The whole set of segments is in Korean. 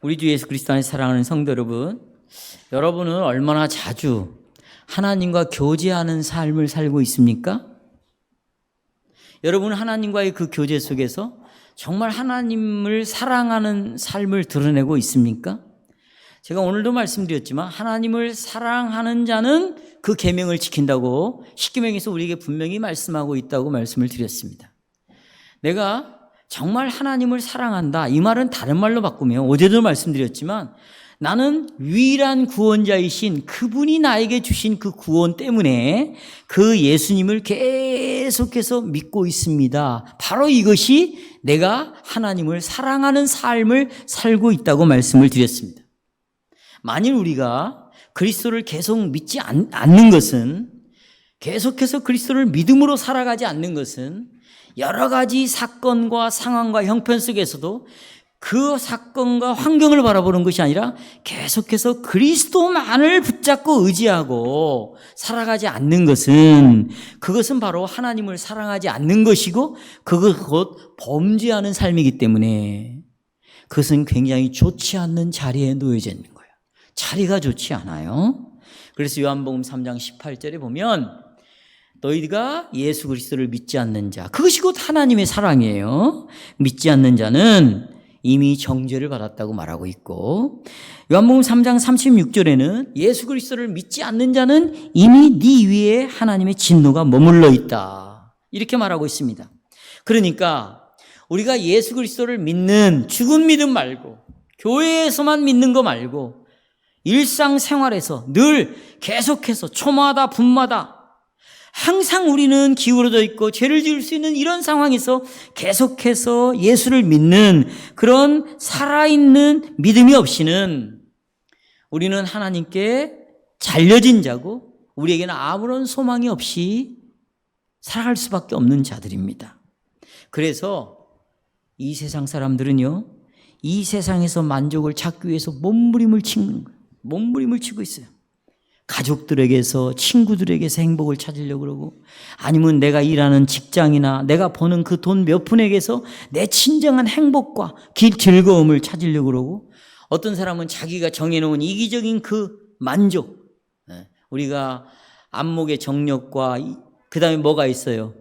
우리 주 예수 그리스도 안에서 사랑하는 성도 여러분, 여러분은 얼마나 자주 하나님과 교제하는 삶을 살고 있습니까? 여러분은 하나님과의 그 교제 속에서 정말 하나님을 사랑하는 삶을 드러내고 있습니까? 제가 오늘도 말씀드렸지만 하나님을 사랑하는 자는 그 계명을 지킨다고 십계명에서 우리에게 분명히 말씀하고 있다고 말씀을 드렸습니다. 내가 정말 하나님을 사랑한다, 이 말은 다른 말로 바꾸면 어제도 말씀드렸지만 나는 유일한 구원자이신 그분이 나에게 주신 그 구원 때문에 그 예수님을 계속해서 믿고 있습니다. 바로 이것이 내가 하나님을 사랑하는 삶을 살고 있다고 말씀을 드렸습니다. 만일 우리가 그리스도를 계속 믿지 않는 것은, 계속해서 그리스도를 믿음으로 살아가지 않는 것은 여러 가지 사건과 상황과 형편 속에서도 그 사건과 환경을 바라보는 것이 아니라 계속해서 그리스도만을 붙잡고 의지하고 살아가지 않는 것은, 그것은 바로 하나님을 사랑하지 않는 것이고 그것 곧 범죄하는 삶이기 때문에 그것은 굉장히 좋지 않는 자리에 놓여져 있는 거예요. 자리가 좋지 않아요. 그래서 요한복음 3장 18절에 보면 너희가 예수 그리스도를 믿지 않는 자, 그것이 곧 하나님의 사랑이에요. 믿지 않는 자는 이미 정죄를 받았다고 말하고 있고, 요한복음 3장 36절에는 예수 그리스도를 믿지 않는 자는 이미 네 위에 하나님의 진노가 머물러 있다, 이렇게 말하고 있습니다. 그러니까 우리가 예수 그리스도를 믿는 죽은 믿음 말고, 교회에서만 믿는 거 말고 일상생활에서 늘 계속해서 초마다 분마다 항상 우리는 기울어져 있고 죄를 지을 수 있는 이런 상황에서 계속해서 예수를 믿는 그런 살아있는 믿음이 없이는 우리는 하나님께 잘려진 자고 우리에게는 아무런 소망이 없이 살아갈 수밖에 없는 자들입니다. 그래서 이 세상 사람들은요, 이 세상에서 만족을 찾기 위해서 몸부림을 치는 거예요. 몸부림을 치고 있어요. 가족들에게서, 친구들에게서 행복을 찾으려고 그러고, 아니면 내가 일하는 직장이나 내가 버는 그 돈 몇 푼에게서 내 진정한 행복과 즐거움을 찾으려고 그러고, 어떤 사람은 자기가 정해놓은 이기적인 그 만족, 우리가 안목의 정력과 그 다음에 뭐가 있어요?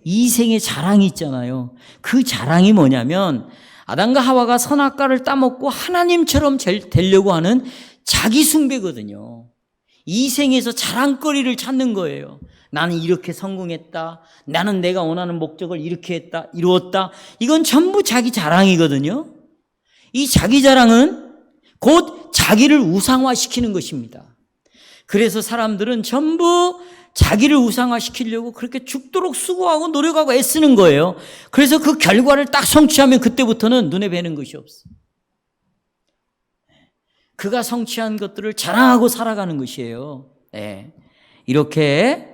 이생의 자랑이 있잖아요. 그 자랑이 뭐냐면 아담과 하와가 선악과를 따먹고 하나님처럼 되려고 하는 자기 숭배거든요. 이 생에서 자랑거리를 찾는 거예요. 나는 이렇게 성공했다, 나는 내가 원하는 목적을 이렇게 했다, 이루었다. 이건 전부 자기 자랑이거든요. 이 자기 자랑은 곧 자기를 우상화시키는 것입니다. 그래서 사람들은 전부 자기를 우상화시키려고 그렇게 죽도록 수고하고 노력하고 애쓰는 거예요. 그래서 그 결과를 딱 성취하면 그때부터는 눈에 뵈는 것이 없어요. 그가 성취한 것들을 자랑하고 살아가는 것이에요. 네. 이렇게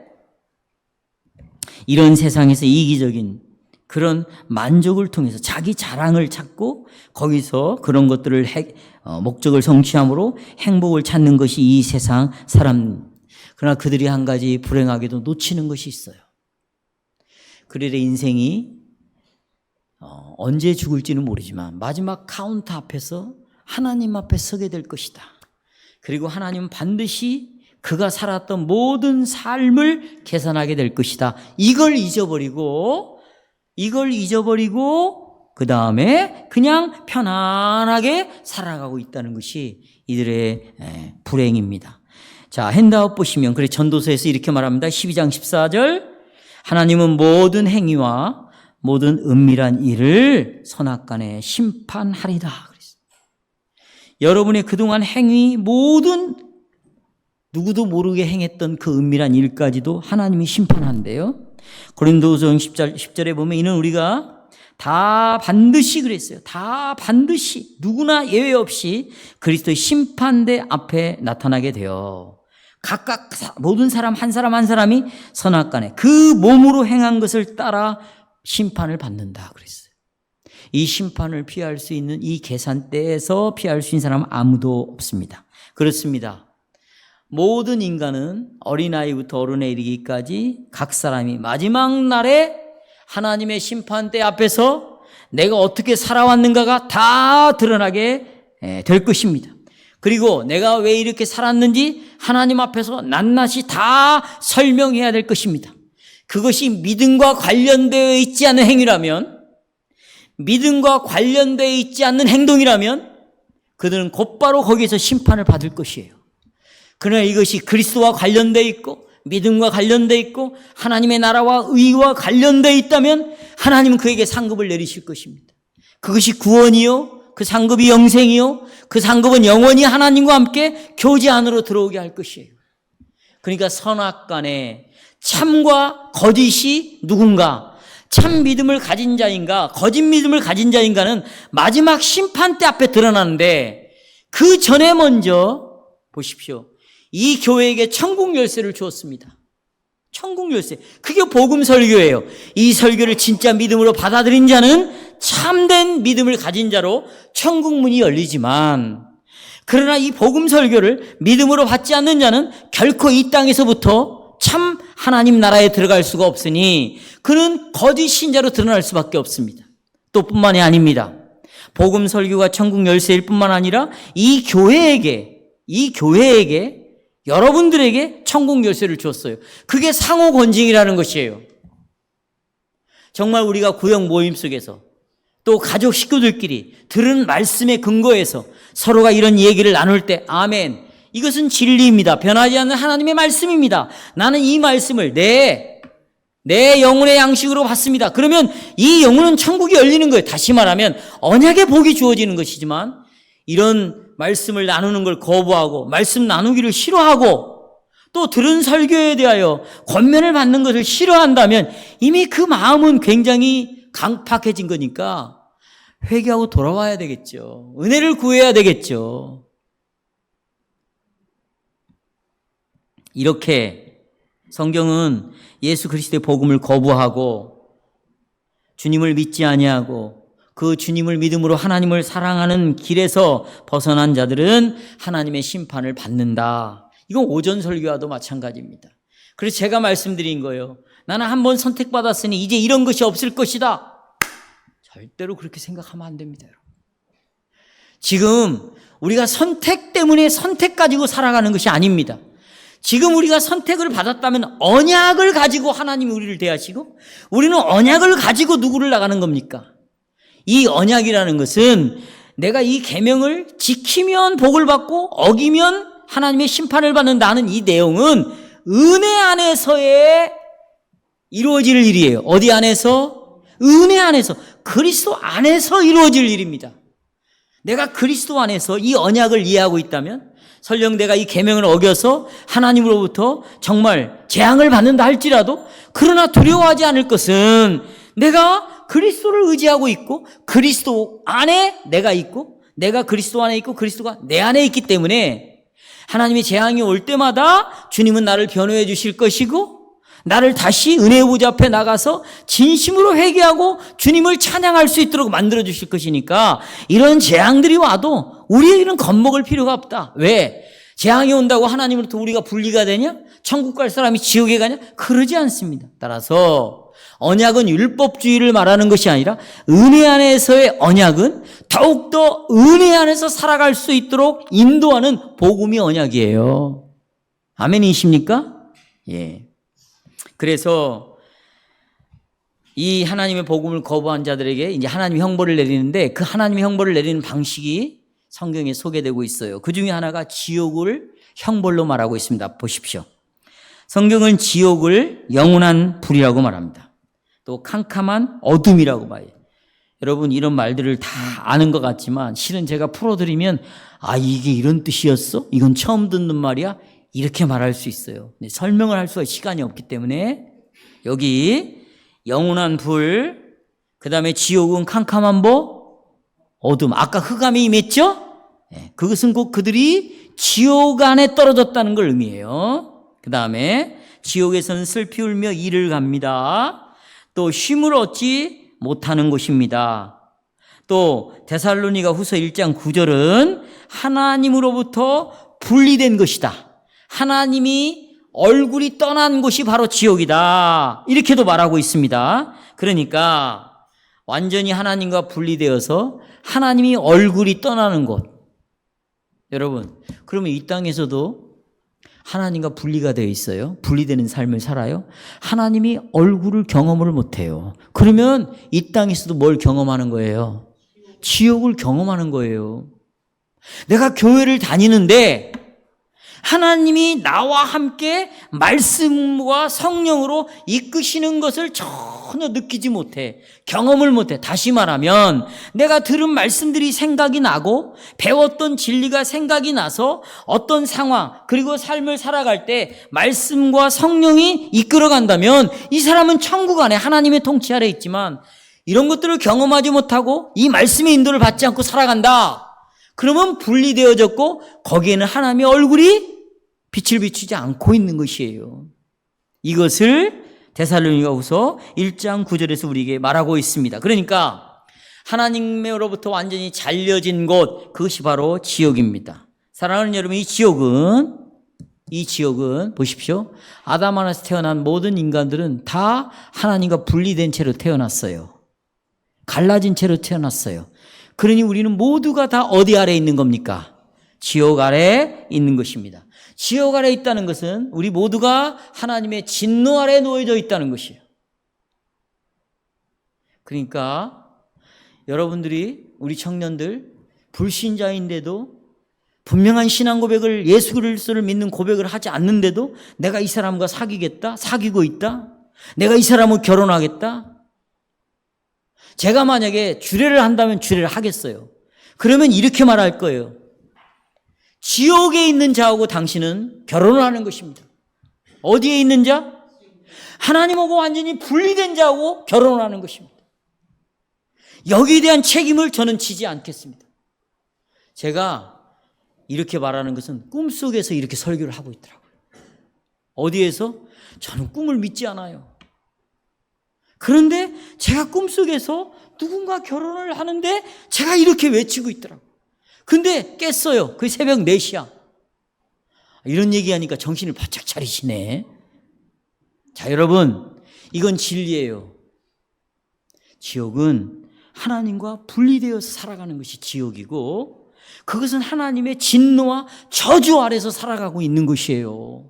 이런 세상에서 이기적인 그런 만족을 통해서 자기 자랑을 찾고 거기서 그런 것들을 목적을 성취함으로 행복을 찾는 것이 이 세상 사람. 그러나 그들이 한 가지 불행하게도 놓치는 것이 있어요. 그들의 인생이 언제 죽을지는 모르지만 마지막 카운터 앞에서 하나님 앞에 서게 될 것이다. 그리고 하나님은 반드시 그가 살았던 모든 삶을 계산하게 될 것이다. 이걸 잊어버리고 그 다음에 그냥 편안하게 살아가고 있다는 것이 이들의 불행입니다. 자, 핸드아웃 보시면, 그래 전도서에서 이렇게 말합니다. 12장 14절, 하나님은 모든 행위와 모든 은밀한 일을 선악간에 심판하리다. 여러분의 그동안 행위, 모든 누구도 모르게 행했던 그 은밀한 일까지도 하나님이 심판한대요. 고린도후서 10절에 보면 이는 우리가 다 반드시 그랬어요. 다 반드시 누구나 예외 없이 그리스도의 심판대 앞에 나타나게 돼요. 각각 모든 사람 한 사람이 선악간에 그 몸으로 행한 것을 따라 심판을 받는다 그랬어요. 이 심판을 피할 수 있는 이 계산대에서 피할 수 있는 사람은 아무도 없습니다. 그렇습니다. 모든 인간은 어린아이부터 어른에 이르기까지 각 사람이 마지막 날에 하나님의 심판대 앞에서 내가 어떻게 살아왔는가가 다 드러나게 될 것입니다. 그리고 내가 왜 이렇게 살았는지 하나님 앞에서 낱낱이 다 설명해야 될 것입니다. 그것이 믿음과 관련되어 있지 않은 행위라면, 믿음과 관련되어 있지 않는 행동이라면 그들은 곧바로 거기에서 심판을 받을 것이에요. 그러나 이것이 그리스도와 관련되어 있고 믿음과 관련되어 있고 하나님의 나라와 의와 관련되어 있다면 하나님은 그에게 상급을 내리실 것입니다. 그것이 구원이요, 그 상급이 영생이요, 그 상급은 영원히 하나님과 함께 교제 안으로 들어오게 할 것이에요. 그러니까 선악간에 참과 거짓이 누군가, 참 믿음을 가진 자인가 거짓 믿음을 가진 자인가는 마지막 심판대 앞에 드러나는데, 그 전에 먼저 보십시오. 이 교회에게 천국 열쇠를 주었습니다. 천국 열쇠. 그게 복음 설교예요. 이 설교를 진짜 믿음으로 받아들인 자는 참된 믿음을 가진 자로 천국 문이 열리지만, 그러나 이 복음 설교를 믿음으로 받지 않는 자는 결코 이 땅에서부터 참 하나님 나라에 들어갈 수가 없으니 그는 거짓 신자로 드러날 수밖에 없습니다. 또 뿐만이 아닙니다. 복음 설교가 천국 열쇠일 뿐만 아니라 이 교회에게 여러분들에게 천국 열쇠를 주었어요. 그게 상호 권징이라는 것이에요. 정말 우리가 구역 모임 속에서 또 가족 식구들끼리 들은 말씀에 근거해서 서로가 이런 얘기를 나눌 때 아멘, 이것은 진리입니다. 변하지 않는 하나님의 말씀입니다. 나는 이 말씀을 내 영혼의 양식으로 받습니다. 그러면 이 영혼은 천국이 열리는 거예요. 다시 말하면 언약의 복이 주어지는 것이지만, 이런 말씀을 나누는 걸 거부하고 말씀 나누기를 싫어하고 또 들은 설교에 대하여 권면을 받는 것을 싫어한다면 이미 그 마음은 굉장히 강팍해진 거니까 회개하고 돌아와야 되겠죠. 은혜를 구해야 되겠죠. 이렇게 성경은 예수 그리스도의 복음을 거부하고 주님을 믿지 아니하고 그 주님을 믿음으로 하나님을 사랑하는 길에서 벗어난 자들은 하나님의 심판을 받는다. 이건 오전 설교와도 마찬가지입니다. 그래서 제가 말씀드린 거예요. 나는 한번 선택받았으니 이제 이런 것이 없을 것이다. 절대로 그렇게 생각하면 안 됩니다. 지금 우리가 선택 때문에 선택 가지고 살아가는 것이 아닙니다. 지금 우리가 선택을 받았다면 언약을 가지고 하나님이 우리를 대하시고 우리는 언약을 가지고 누구를 나가는 겁니까? 이 언약이라는 것은 내가 이 계명을 지키면 복을 받고 어기면 하나님의 심판을 받는다는 이 내용은 은혜 안에서의 이루어질 일이에요. 어디 안에서? 은혜 안에서, 그리스도 안에서 이루어질 일입니다. 내가 그리스도 안에서 이 언약을 이해하고 있다면 설령 내가 이 계명을 어겨서 하나님으로부터 정말 재앙을 받는다 할지라도, 그러나 두려워하지 않을 것은 내가 그리스도를 의지하고 있고 그리스도 안에 내가 있고 내가 그리스도 안에 있고 그리스도가 내 안에 있기 때문에 하나님의 재앙이 올 때마다 주님은 나를 변호해 주실 것이고 나를 다시 은혜의 보좌 앞에 나가서 진심으로 회개하고 주님을 찬양할 수 있도록 만들어 주실 것이니까 이런 재앙들이 와도 우리에게는 겁먹을 필요가 없다. 왜? 재앙이 온다고 하나님으로부터 우리가 분리가 되냐? 천국 갈 사람이 지옥에 가냐? 그러지 않습니다. 따라서 언약은 율법주의를 말하는 것이 아니라 은혜 안에서의 언약은 더욱더 은혜 안에서 살아갈 수 있도록 인도하는 복음이 언약이에요. 아멘이십니까? 예. 그래서 이 하나님의 복음을 거부한 자들에게 이제 하나님의 형벌을 내리는데, 그 하나님의 형벌을 내리는 방식이 성경에 소개되고 있어요. 그 중에 하나가 지옥을 형벌로 말하고 있습니다. 보십시오. 성경은 지옥을 영원한 불이라고 말합니다. 또 캄캄한 어둠이라고 봐요. 여러분 이런 말들을 다 아는 것 같지만 실은 제가 풀어드리면 이게 이런 뜻이었어? 이건 처음 듣는 말이야? 이렇게 말할 수 있어요. 설명을 할 수가 시간이 없기 때문에 여기 영원한 불, 그 다음에 지옥은 캄캄한 어둠. 아까 흑암이 임했죠? 그것은 곧 그들이 지옥 안에 떨어졌다는 걸 의미해요. 그 다음에 지옥에서는 슬피 울며 이를 갑니다. 또 쉼을 얻지 못하는 곳입니다. 또 데살로니가 후서 1장 9절은 하나님으로부터 분리된 것이다. 하나님이 얼굴이 떠난 곳이 바로 지옥이다. 이렇게도 말하고 있습니다. 그러니까 완전히 하나님과 분리되어서 하나님이 얼굴이 떠나는 곳, 여러분, 그러면 이 땅에서도 하나님과 분리가 되어 있어요. 분리되는 삶을 살아요. 하나님이 얼굴을 경험을 못해요. 그러면 이 땅에서도 뭘 경험하는 거예요? 지옥을 경험하는 거예요. 내가 교회를 다니는데 하나님이 나와 함께 말씀과 성령으로 이끄시는 것을 전혀 느끼지 못해. 경험을 못해. 다시 말하면 내가 들은 말씀들이 생각이 나고 배웠던 진리가 생각이 나서 어떤 상황 그리고 삶을 살아갈 때 말씀과 성령이 이끌어간다면 이 사람은 천국 안에 하나님의 통치 아래 있지만 이런 것들을 경험하지 못하고 이 말씀의 인도를 받지 않고 살아간다. 그러면 분리되어졌고 거기에는 하나님의 얼굴이 빛을 비추지 않고 있는 것이에요. 이것을 데살로니가후서 1장 9절에서 우리에게 말하고 있습니다. 그러니까 하나님으로부터 완전히 잘려진 곳, 그것이 바로 지옥입니다. 사랑하는 여러분, 이 지옥은 보십시오. 아담 안에서 태어난 모든 인간들은 다 하나님과 분리된 채로 태어났어요. 갈라진 채로 태어났어요. 그러니 우리는 모두가 다 어디 아래 있는 겁니까? 지옥 아래 있는 것입니다. 지옥 아래 있다는 것은 우리 모두가 하나님의 진노 아래 놓여져 있다는 것이에요. 그러니까 여러분들이, 우리 청년들, 불신자인데도 분명한 신앙 고백을, 예수 그리스도를 믿는 고백을 하지 않는데도 내가 이 사람과 사귀겠다, 사귀고 있다, 내가 이 사람을 결혼하겠다. 제가 만약에 주례를 한다면 주례를 하겠어요. 그러면 이렇게 말할 거예요. 지옥에 있는 자하고 당신은 결혼을 하는 것입니다. 어디에 있는 자? 하나님하고 완전히 분리된 자하고 결혼을 하는 것입니다. 여기에 대한 책임을 저는 지지 않겠습니다. 제가 이렇게 말하는 것은 꿈속에서 이렇게 설교를 하고 있더라고요. 어디에서? 저는 꿈을 믿지 않아요. 그런데 제가 꿈속에서 누군가 결혼을 하는데 제가 이렇게 외치고 있더라고요. 근데 깼어요. 그게 새벽 4시야. 이런 얘기하니까 정신을 바짝 차리시네. 자, 여러분, 이건 진리예요. 지옥은 하나님과 분리되어서 살아가는 것이 지옥이고, 그것은 하나님의 진노와 저주 아래서 살아가고 있는 것이에요.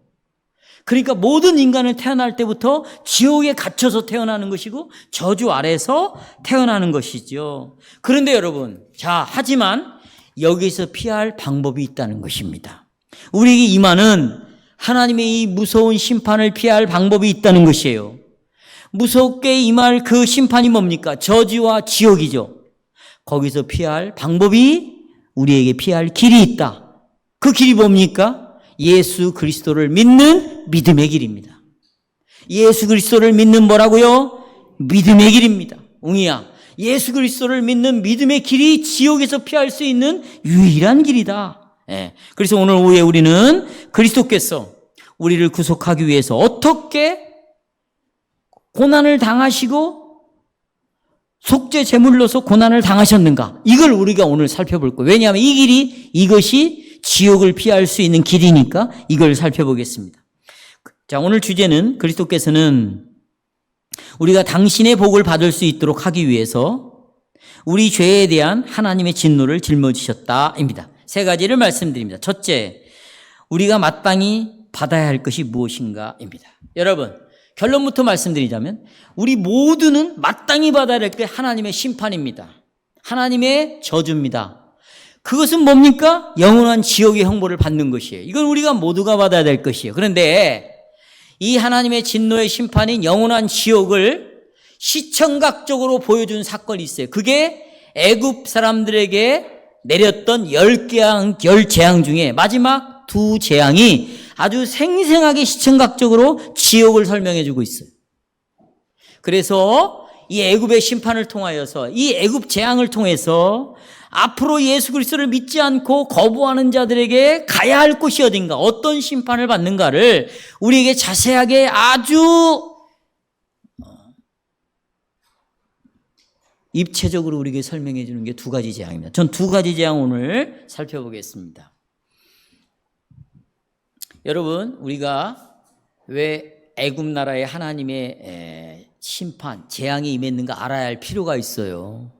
그러니까 모든 인간은 태어날 때부터 지옥에 갇혀서 태어나는 것이고 저주 아래서 태어나는 것이죠. 그런데 여러분, 자, 하지만 여기서 피할 방법이 있다는 것입니다. 우리에게 임하는 하나님의 이 무서운 심판을 피할 방법이 있다는 것이에요. 무섭게 임할 그 심판이 뭡니까? 저주와 지옥이죠. 거기서 피할 방법이, 우리에게 피할 길이 있다. 그 길이 뭡니까? 예수 그리스도를 믿는 믿음의 길입니다. 예수 그리스도를 믿는 뭐라고요? 믿음의 길입니다. 웅이야, 예수 그리스도를 믿는 믿음의 길이 지옥에서 피할 수 있는 유일한 길이다. 예. 그래서 오늘 오후에 우리는 그리스도께서 우리를 구속하기 위해서 어떻게 고난을 당하시고 속죄 제물로서 고난을 당하셨는가, 이걸 우리가 오늘 살펴볼 거예요. 왜냐하면 이 길이, 이것이 지옥을 피할 수 있는 길이니까 이걸 살펴보겠습니다. 자, 오늘 주제는 그리스도께서는 우리가 당신의 복을 받을 수 있도록 하기 위해서 우리 죄에 대한 하나님의 진노를 짊어지셨다입니다. 3가지를 말씀드립니다. 첫째, 우리가 마땅히 받아야 할 것이 무엇인가입니다. 여러분, 결론부터 말씀드리자면 우리 모두는 마땅히 받아야 할 게 하나님의 심판입니다. 하나님의 저주입니다. 그것은 뭡니까? 영원한 지옥의 형벌을 받는 것이에요. 이건 우리가 모두가 받아야 될 것이에요. 그런데 이 하나님의 진노의 심판인 영원한 지옥을 시청각적으로 보여준 사건이 있어요. 그게 애굽 사람들에게 내렸던 10재앙 중에 마지막 2재앙이 아주 생생하게 시청각적으로 지옥을 설명해 주고 있어요. 그래서 이 애굽의 심판을 통하여서, 이 애굽 재앙을 통해서 앞으로 예수 그리스도를 믿지 않고 거부하는 자들에게 가야 할 곳이 어딘가, 어떤 심판을 받는가를 우리에게 자세하게 아주 입체적으로 우리에게 설명해 주는 게 2가지 재앙입니다. 전 2가지 재앙 오늘 살펴보겠습니다. 여러분, 우리가 왜 애굽 나라의 하나님의 심판, 재앙이 임했는가 알아야 할 필요가 있어요.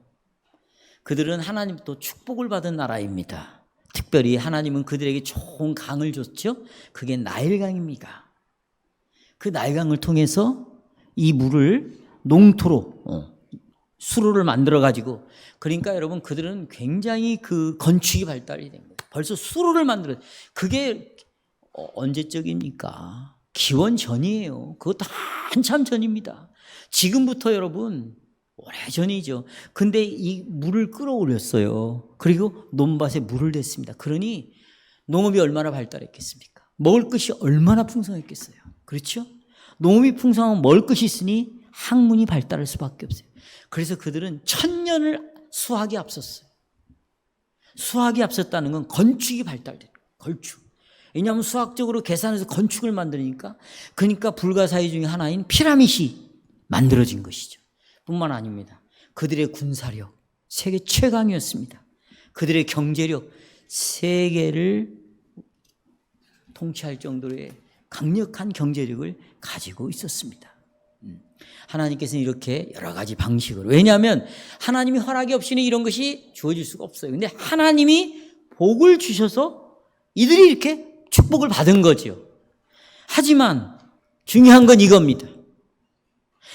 그들은 하나님부터 축복을 받은 나라입니다. 특별히 하나님은 그들에게 좋은 강을 줬죠. 그게 나일강입니다. 그 나일강을 통해서 이 물을 농토로 수로를 만들어 가지고, 그러니까 여러분 그들은 굉장히 그 건축이 발달이 된 거예요. 벌써 수로를 만들어. 그게 언제적입니까? 기원 전이에요. 그것도 한참 전입니다. 지금부터 여러분 오래전이죠. 근데 이 물을 끌어올렸어요. 그리고 논밭에 물을 댔습니다. 그러니 농업이 얼마나 발달했겠습니까? 먹을 것이 얼마나 풍성했겠어요. 그렇죠? 농업이 풍성하면 먹을 것이 있으니 학문이 발달할 수밖에 없어요. 그래서 그들은 1000년을 수학이 앞섰어요. 수학이 앞섰다는 건 건축이 발달된 거예요. 건축. 왜냐하면 수학적으로 계산해서 건축을 만드니까, 그러니까 불가사의 중에 하나인 피라밋이 만들어진 것이죠. 뿐만 아닙니다. 그들의 군사력 세계 최강이었습니다. 그들의 경제력 세계를 통치할 정도의 강력한 경제력을 가지고 있었습니다. 하나님께서는 이렇게 여러 가지 방식으로, 왜냐하면 하나님이 허락이 없이는 이런 것이 주어질 수가 없어요. 근데 하나님이 복을 주셔서 이들이 이렇게 축복을 받은 거죠. 하지만 중요한 건 이겁니다.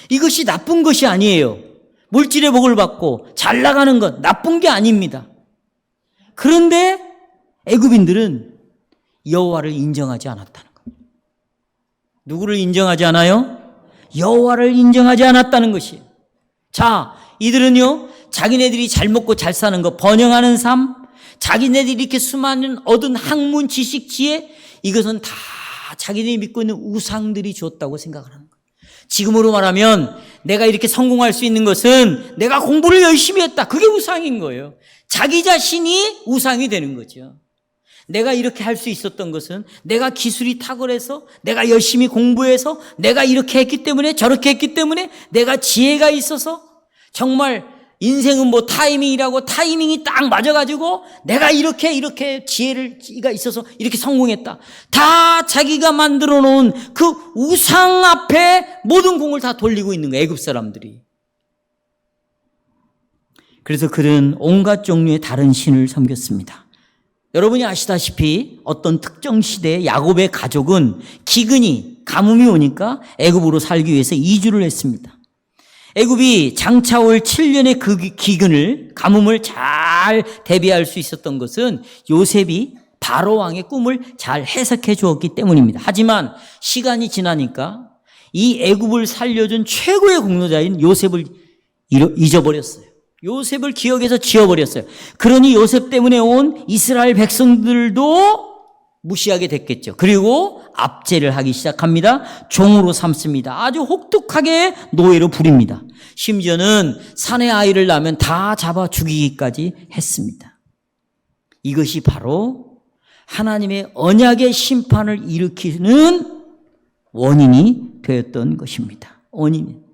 이것이 나쁜 것이 아니에요. 물질의 복을 받고 잘 나가는 건 나쁜 게 아닙니다. 그런데 애굽인들은 여호와를 인정하지 않았다는 겁니다. 누구를 인정하지 않아요? 여호와를 인정하지 않았다는 것이에요. 자, 이들은요, 자기네들이 잘 먹고 잘 사는 거, 번영하는 삶, 자기네들이 이렇게 수많은 얻은 학문, 지식, 지혜, 이것은 다 자기들이 믿고 있는 우상들이 줬다고 생각을 하는 거예요. 지금으로 말하면 내가 이렇게 성공할 수 있는 것은 내가 공부를 열심히 했다. 그게 우상인 거예요. 자기 자신이 우상이 되는 거죠. 내가 이렇게 할 수 있었던 것은 내가 기술이 탁월해서, 내가 열심히 공부해서, 내가 이렇게 했기 때문에, 저렇게 했기 때문에, 내가 지혜가 있어서, 정말 인생은 뭐 타이밍이라고, 타이밍이 딱 맞아가지고 내가 이렇게 지혜가 있어서 이렇게 성공했다. 다 자기가 만들어 놓은 그 우상 앞에 모든 공을 다 돌리고 있는 거예요, 애굽 사람들이. 그래서 그들은 온갖 종류의 다른 신을 섬겼습니다. 여러분이 아시다시피 어떤 특정 시대에 야곱의 가족은 기근이, 가뭄이 오니까 애굽으로 살기 위해서 이주를 했습니다. 애굽이 장차 올 7년의 그 기근을, 가뭄을 잘 대비할 수 있었던 것은 요셉이 바로 왕의 꿈을 잘 해석해 주었기 때문입니다. 하지만 시간이 지나니까 이 애굽을 살려준 최고의 공로자인 요셉을 잊어버렸어요. 요셉을 기억해서 지워버렸어요. 그러니 요셉 때문에 온 이스라엘 백성들도 무시하게 됐겠죠. 그리고 압제를 하기 시작합니다. 종으로 삼습니다. 아주 혹독하게 노예로 부립니다. 심지어는 사내 아이를 낳으면 다 잡아 죽이기까지 했습니다. 이것이 바로 하나님의 언약의 심판을 일으키는 원인이 되었던 것입니다. 원인이.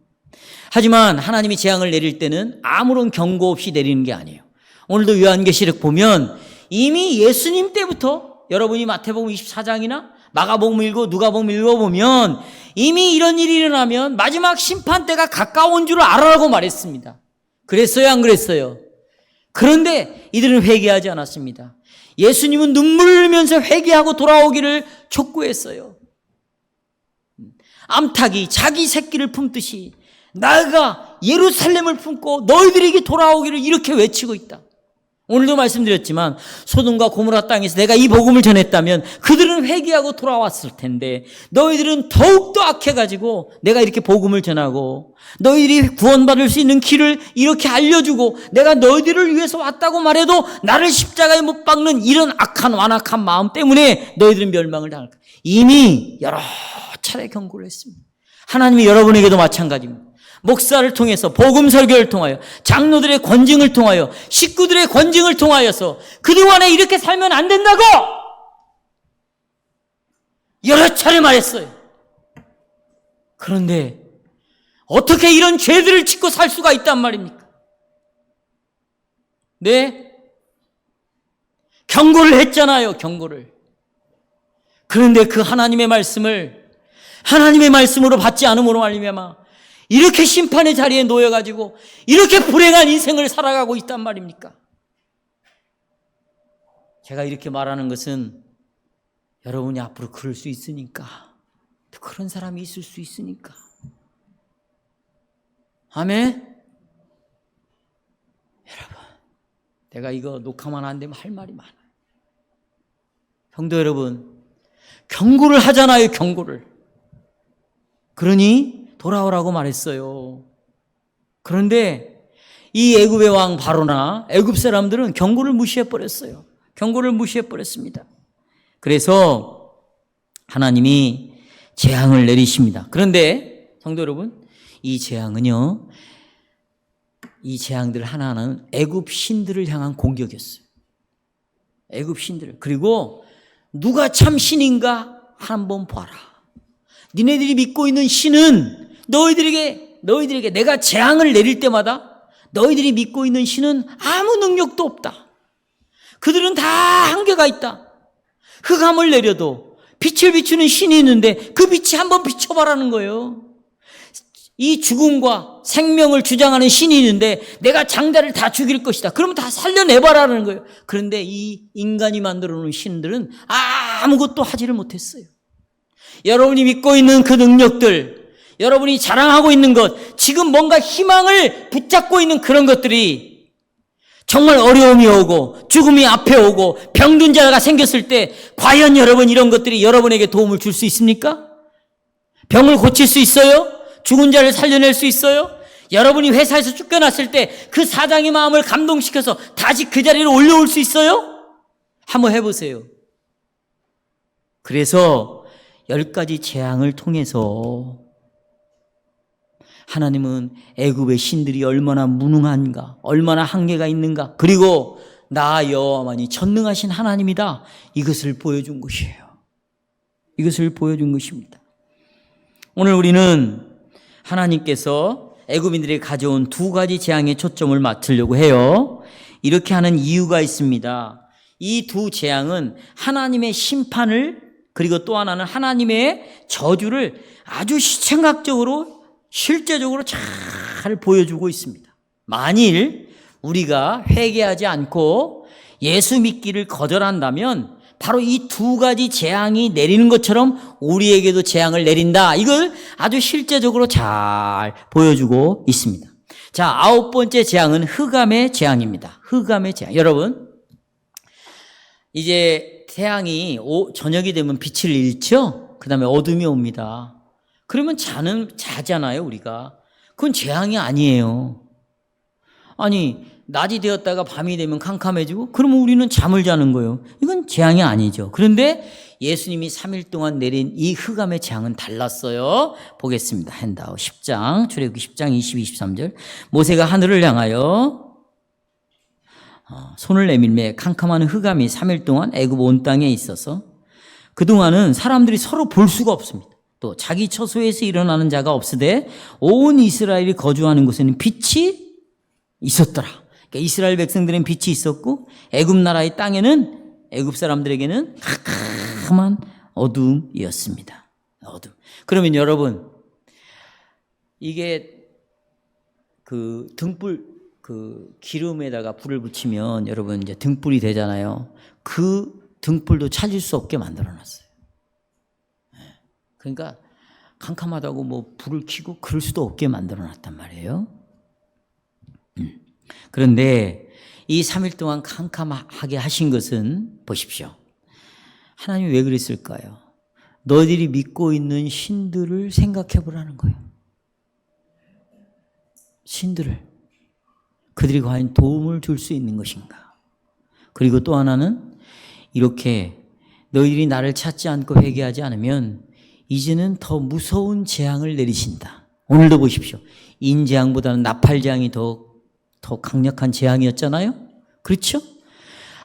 하지만 하나님이 재앙을 내릴 때는 아무런 경고 없이 내리는 게 아니에요. 오늘도 요한계시록 보면 이미 예수님 때부터, 여러분이 마태복음 24장이나 마가복음 읽고 누가복음 읽어보면 이미 이런 일이 일어나면 마지막 심판 때가 가까운 줄 알아라고 말했습니다. 그랬어요, 안 그랬어요? 그런데 이들은 회개하지 않았습니다. 예수님은 눈물을 흘리면서 회개하고 돌아오기를 촉구했어요. 암탉이 자기 새끼를 품듯이 나가 예루살렘을 품고 너희들에게 돌아오기를 이렇게 외치고 있다. 오늘도 말씀드렸지만 소돔과 고모라 땅에서 내가 이 복음을 전했다면 그들은 회개하고 돌아왔을 텐데, 너희들은 더욱더 악해가지고 내가 이렇게 복음을 전하고 너희들이 구원받을 수 있는 길을 이렇게 알려주고 내가 너희들을 위해서 왔다고 말해도 나를 십자가에 못 박는 이런 악한 완악한 마음 때문에 너희들은 멸망을 당할 거야. 이미 여러 차례 경고를 했습니다. 하나님이 여러분에게도 마찬가지입니다. 목사를 통해서, 복음 설교를 통하여, 장로들의 권징을 통하여, 식구들의 권징을 통하여서 그동안에 이렇게 살면 안 된다고 여러 차례 말했어요. 그런데 어떻게 이런 죄들을 짓고 살 수가 있단 말입니까? 네? 경고를 했잖아요, 경고를. 그런데 그 하나님의 말씀을 하나님의 말씀으로 받지 않음으로 말미암아 이렇게 심판의 자리에 놓여가지고 이렇게 불행한 인생을 살아가고 있단 말입니까? 제가 이렇게 말하는 것은 여러분이 앞으로 그럴 수 있으니까, 그런 사람이 있을 수 있으니까. 아멘? 여러분, 내가 이거 녹화만 안 되면 할 말이 많아요. 성도 여러분, 경고를 하잖아요, 경고를. 그러니 돌아오라고 말했어요. 그런데 이 애굽의 왕 바로나 애굽 사람들은 경고를 무시해버렸어요. 경고를 무시해버렸습니다. 그래서 하나님이 재앙을 내리십니다. 그런데 성도 여러분, 이 재앙은요, 이 재앙들 하나는 애굽 신들을 향한 공격이었어요. 애굽 신들을. 그리고 누가 참 신인가 한번 봐라. 니네들이 믿고 있는 신은 너희들에게 내가 재앙을 내릴 때마다 너희들이 믿고 있는 신은 아무 능력도 없다. 그들은 다 한계가 있다. 흑암을 내려도 빛을 비추는 신이 있는데 그 빛이 한번 비춰봐라는 거예요. 이 죽음과 생명을 주장하는 신이 있는데 내가 장자를 다 죽일 것이다. 그러면 다 살려내봐라는 거예요. 그런데 이 인간이 만들어 놓은 신들은 아무것도 하지를 못했어요. 여러분이 믿고 있는 그 능력들, 여러분이 자랑하고 있는 것, 지금 뭔가 희망을 붙잡고 있는 그런 것들이 정말 어려움이 오고 죽음이 앞에 오고 병든 자가 생겼을 때 과연 여러분 이런 것들이 여러분에게 도움을 줄 수 있습니까? 병을 고칠 수 있어요? 죽은 자를 살려낼 수 있어요? 여러분이 회사에서 쫓겨났을 때 그 사장의 마음을 감동시켜서 다시 그 자리로 올려올 수 있어요? 한번 해보세요. 그래서 10가지 재앙을 통해서 하나님은 애굽의 신들이 얼마나 무능한가, 얼마나 한계가 있는가, 그리고 나 여호와만이 전능하신 하나님이다, 이것을 보여준 것이에요. 이것을 보여준 것입니다. 오늘 우리는 하나님께서 애굽인들이 가져온 2가지 재앙에 초점을 맞추려고 해요. 이렇게 하는 이유가 있습니다. 이 2 재앙은 하나님의 심판을, 그리고 또 하나는 하나님의 저주를 아주 시청각적으로 실제적으로 잘 보여주고 있습니다. 만일 우리가 회개하지 않고 예수 믿기를 거절한다면 바로 이 2가지 재앙이 내리는 것처럼 우리에게도 재앙을 내린다. 이걸 아주 실제적으로 잘 보여주고 있습니다. 자, 9번째 재앙은 흑암의 재앙입니다. 흑암의 재앙. 여러분, 이제 태양이 저녁이 되면 빛을 잃죠? 그 다음에 어둠이 옵니다. 그러면 자잖아요, 우리가. 그건 재앙이 아니에요. 아니, 낮이 되었다가 밤이 되면 캄캄해지고, 그러면 우리는 잠을 자는 거예요. 이건 재앙이 아니죠. 그런데 예수님이 3일 동안 내린 이 흑암의 재앙은 달랐어요. 보겠습니다. 핸드아웃 10장, 출애굽기 10장 22, 23절. 모세가 하늘을 향하여 손을 내밀매 캄캄한 흑암이 3일 동안 애굽 온 땅에 있어서 그동안은 사람들이 서로 볼 수가 없습니다. 또 자기 처소에서 일어나는 자가 없으되 온 이스라엘이 거주하는 곳에는 빛이 있었더라. 그러니까 이스라엘 백성들은 빛이 있었고 애굽 나라의 땅에는 애굽 사람들에게는 캄캄한 어둠이었습니다. 어둠. 그러면 여러분, 이게 그 등불, 그 기름에다가 불을 붙이면 여러분 이제 등불이 되잖아요. 그 등불도 찾을 수 없게 만들어 놨어요. 그러니까 캄캄하다고 뭐 불을 켜고 그럴 수도 없게 만들어 놨단 말이에요. 그런데 이 3일 동안 캄캄하게 하신 것은 보십시오. 하나님이 왜 그랬을까요? 너희들이 믿고 있는 신들을 생각해 보라는 거예요. 신들을. 그들이 과연 도움을 줄 수 있는 것인가? 그리고 또 하나는 이렇게 너희들이 나를 찾지 않고 회개하지 않으면 이제는 더 무서운 재앙을 내리신다. 오늘도 보십시오. 인재앙보다는 나팔재앙이 더 강력한 재앙이었잖아요. 그렇죠?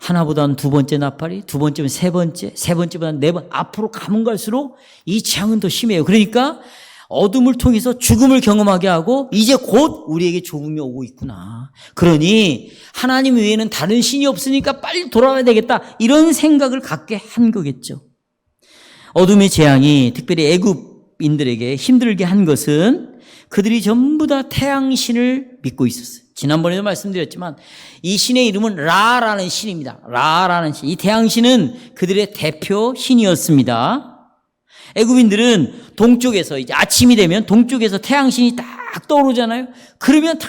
하나보다는 2번째 나팔이, 2번째면 3번째, 3번째보다는 4번, 앞으로 가면 갈수록 이 재앙은 더 심해요. 그러니까 어둠을 통해서 죽음을 경험하게 하고 이제 곧 우리에게 조금이 오고 있구나. 그러니 하나님 외에는 다른 신이 없으니까 빨리 돌아와야 되겠다. 이런 생각을 갖게 한 거겠죠. 어둠의 재앙이 특별히 애굽인들에게 힘들게 한 것은 그들이 전부 다 태양신을 믿고 있었어요. 지난번에도 말씀드렸지만 이 신의 이름은 라라는 신입니다. 라라는 신. 이 태양신은 그들의 대표 신이었습니다. 애굽인들은 동쪽에서 이제 아침이 되면 동쪽에서 태양신이 딱 떠오르잖아요. 그러면 다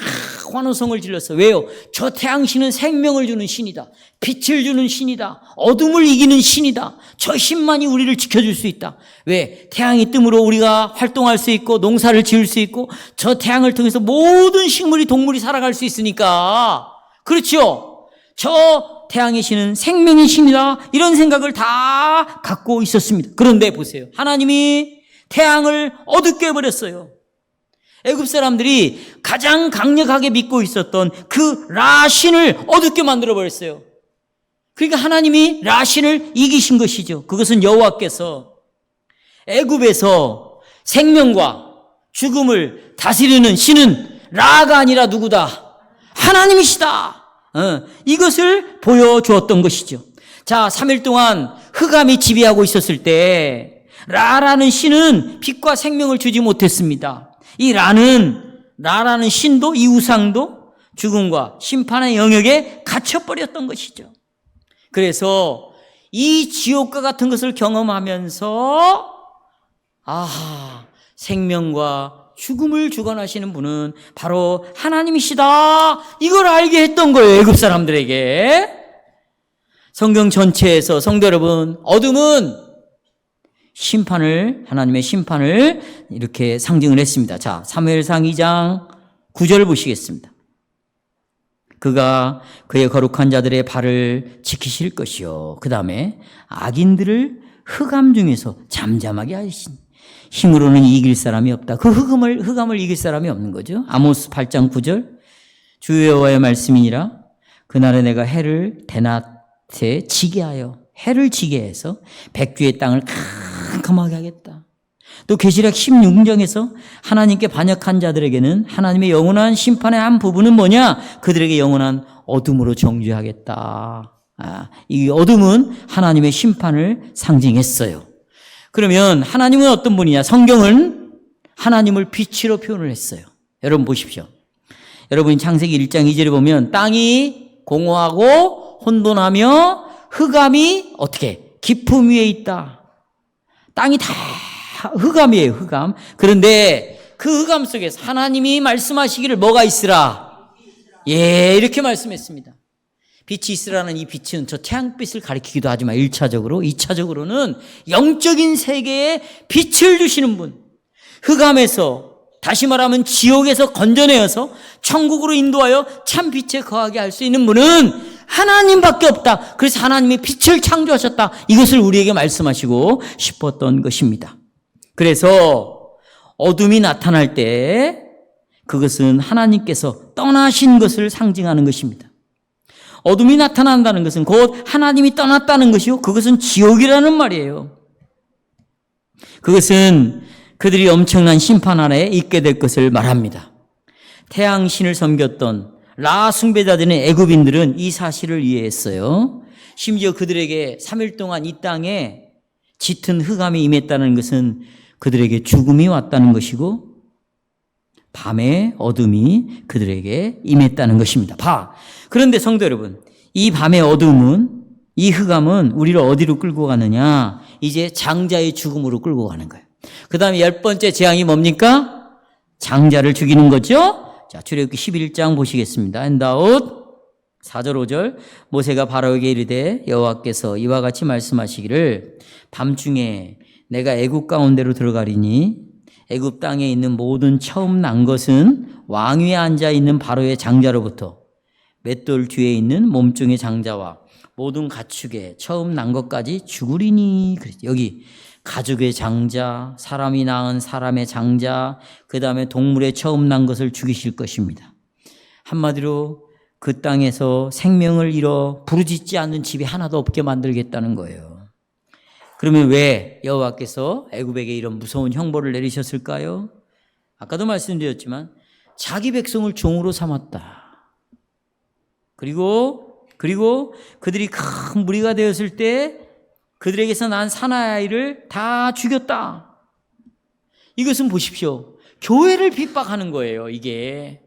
환호성을 질렀어요. 왜요? 저 태양신은 생명을 주는 신이다. 빛을 주는 신이다. 어둠을 이기는 신이다. 저 신만이 우리를 지켜줄 수 있다. 왜? 태양이 뜸으로 우리가 활동할 수 있고 농사를 지을 수 있고 저 태양을 통해서 모든 식물이 동물이 살아갈 수 있으니까. 그렇죠? 저 태양의 신은 생명의 신이다. 이런 생각을 다 갖고 있었습니다. 그런데 보세요. 하나님이 태양을 어둡게 해버렸어요. 애굽 사람들이 가장 강력하게 믿고 있었던 그 라신을 어둡게 만들어버렸어요. 그러니까 하나님이 라신을 이기신 것이죠. 그것은 여호와께서 애굽에서 생명과 죽음을 다스리는 신은 라가 아니라 누구다? 하나님이시다. 이것을 보여주었던 것이죠. 자, 3일 동안 흑암이 지배하고 있었을 때 라라는 신은 빛과 생명을 주지 못했습니다. 이 라라는 신도 이 우상도 죽음과 심판의 영역에 갇혀버렸던 것이죠. 그래서 이 지옥과 같은 것을 경험하면서 생명과 죽음을 주관하시는 분은 바로 하나님이시다. 이걸 알게 했던 거예요. 애굽 사람들에게. 성경 전체에서 성도 여러분, 어둠은 하나님의 심판을 이렇게 상징을 했습니다. 자, 사무엘상 2장 9절 보시겠습니다. 그가 그의 거룩한 자들의 발을 지키실 것이요. 그 다음에 악인들을 흑암 중에서 잠잠하게 하시니 힘으로는 이길 사람이 없다. 그 흑암을 이길 사람이 없는 거죠. 아모스 8장 9절. 주 여호와의 말씀이니라. 그날에 내가 해를 대낮에 지게 하여 해를 지게 해서 백주의 땅을 캄캄하게 하겠다. 또 계시록 16장에서 하나님께 반역한 자들에게는 하나님의 영원한 심판의 한 부분은 뭐냐? 그들에게 영원한 어둠으로 정죄하겠다. 이 어둠은 하나님의 심판을 상징했어요. 그러면 하나님은 어떤 분이냐? 성경은 하나님을 빛으로 표현을 했어요. 여러분 보십시오. 여러분이 창세기 1장 2절에 보면 땅이 공허하고 혼돈하며 흑암이 어떻게? 깊음 위에 있다. 땅이 다 흑암이에요, 흑암. 그런데 그 흑암 속에서 하나님이 말씀하시기를 뭐가 있으라? 예, 이렇게 말씀했습니다. 빛이 있으라는 이 빛은 저 태양빛을 가리키기도 하지만 1차적으로, 2차적으로는 영적인 세계에 빛을 주시는 분. 흑암에서, 다시 말하면 지옥에서 건져내어서 천국으로 인도하여 참 빛에 거하게 할 수 있는 분은 하나님밖에 없다. 그래서 하나님이 빛을 창조하셨다. 이것을 우리에게 말씀하시고 싶었던 것입니다. 그래서 어둠이 나타날 때 그것은 하나님께서 떠나신 것을 상징하는 것입니다. 어둠이 나타난다는 것은 곧 하나님이 떠났다는 것이요. 그것은 지옥이라는 말이에요. 그것은 그들이 엄청난 심판 아래에 있게 될 것을 말합니다. 태양신을 섬겼던 라 숭배자들인 애굽인들은 이 사실을 이해했어요. 심지어 그들에게 3일 동안 이 땅에 짙은 흑암이 임했다는 것은 그들에게 죽음이 왔다는 것이고 밤의 어둠이 그들에게 임했다는 것입니다. 그런데 성도 여러분, 이 밤의 어둠은, 이 흑암은 우리를 어디로 끌고 가느냐? 이제 장자의 죽음으로 끌고 가는 거예요. 그 다음에 10번째 재앙이 뭡니까? 장자를 죽이는 거죠. 자, 출애굽기 11장 보시겠습니다. 엔다웃 4절 5절. 모세가 바로에게 이르되 여호와께서 이와 같이 말씀하시기를 밤중에 내가 애굽 가운데로 들어가리니 애굽 땅에 있는 모든 처음 난 것은 왕 위에 앉아 있는 바로의 장자로부터 맷돌 뒤에 있는 몸종의 장자와 모든 가축의 처음 난 것까지 죽으리니. 여기 가족의 장자, 사람이 낳은 사람의 장자, 그 다음에 동물의 처음 난 것을 죽이실 것입니다. 한마디로 그 땅에서 생명을 잃어 부르짖지 않는 집이 하나도 없게 만들겠다는 거예요. 그러면 왜 여호와께서 애굽에게 이런 무서운 형벌을 내리셨을까요? 아까도 말씀드렸지만 자기 백성을 종으로 삼았다. 그리고 그들이 큰 무리가 되었을 때 그들에게서 난 사나이를 다 죽였다. 이것은 보십시오. 교회를 핍박하는 거예요, 이게.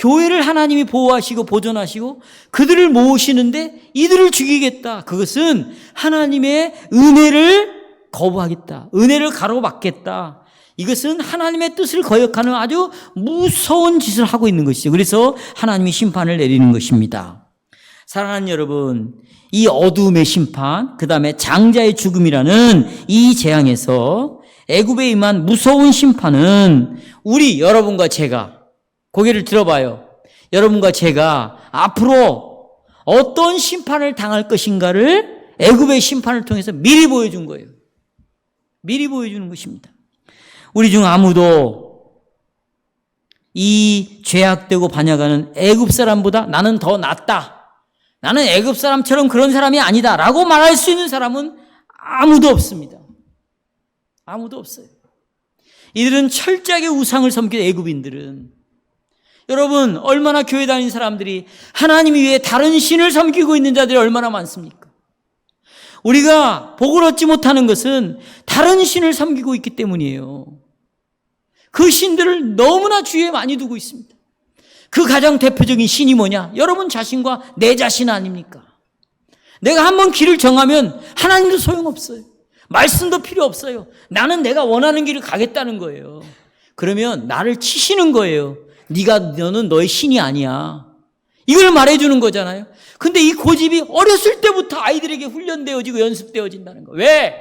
교회를 하나님이 보호하시고 보존하시고 그들을 모으시는데 이들을 죽이겠다. 그것은 하나님의 은혜를 거부하겠다. 은혜를 가로막겠다. 이것은 하나님의 뜻을 거역하는 아주 무서운 짓을 하고 있는 것이죠. 그래서 하나님이 심판을 내리는 것입니다. 사랑하는 여러분, 이 어두움의 심판, 그 다음에 장자의 죽음이라는 이 재앙에서 애굽에 임한 무서운 심판은 우리 여러분과 제가 고개를 들어봐요. 여러분과 제가 앞으로 어떤 심판을 당할 것인가를 애굽의 심판을 통해서 미리 보여준 거예요. 미리 보여주는 것입니다. 우리 중 아무도 이 죄악되고 반역하는 애굽 사람보다 나는 더 낫다. 나는 애굽 사람처럼 그런 사람이 아니다. 라고 말할 수 있는 사람은 아무도 없습니다. 아무도 없어요. 이들은 철저하게 우상을 섬긴 애굽인들은 여러분 얼마나 교회 다니는 사람들이 하나님 위에 다른 신을 섬기고 있는 자들이 얼마나 많습니까? 우리가 복을 얻지 못하는 것은 다른 신을 섬기고 있기 때문이에요. 그 신들을 너무나 주위에 많이 두고 있습니다. 그 가장 대표적인 신이 뭐냐? 여러분 자신과 내 자신 아닙니까? 내가 한번 길을 정하면 하나님도 소용없어요. 말씀도 필요 없어요. 나는 내가 원하는 길을 가겠다는 거예요. 그러면 나를 치시는 거예요. 너는 너의 신이 아니야. 이걸 말해주는 거잖아요. 근데 이 고집이 어렸을 때부터 아이들에게 훈련되어지고 연습되어진다는 거. 왜?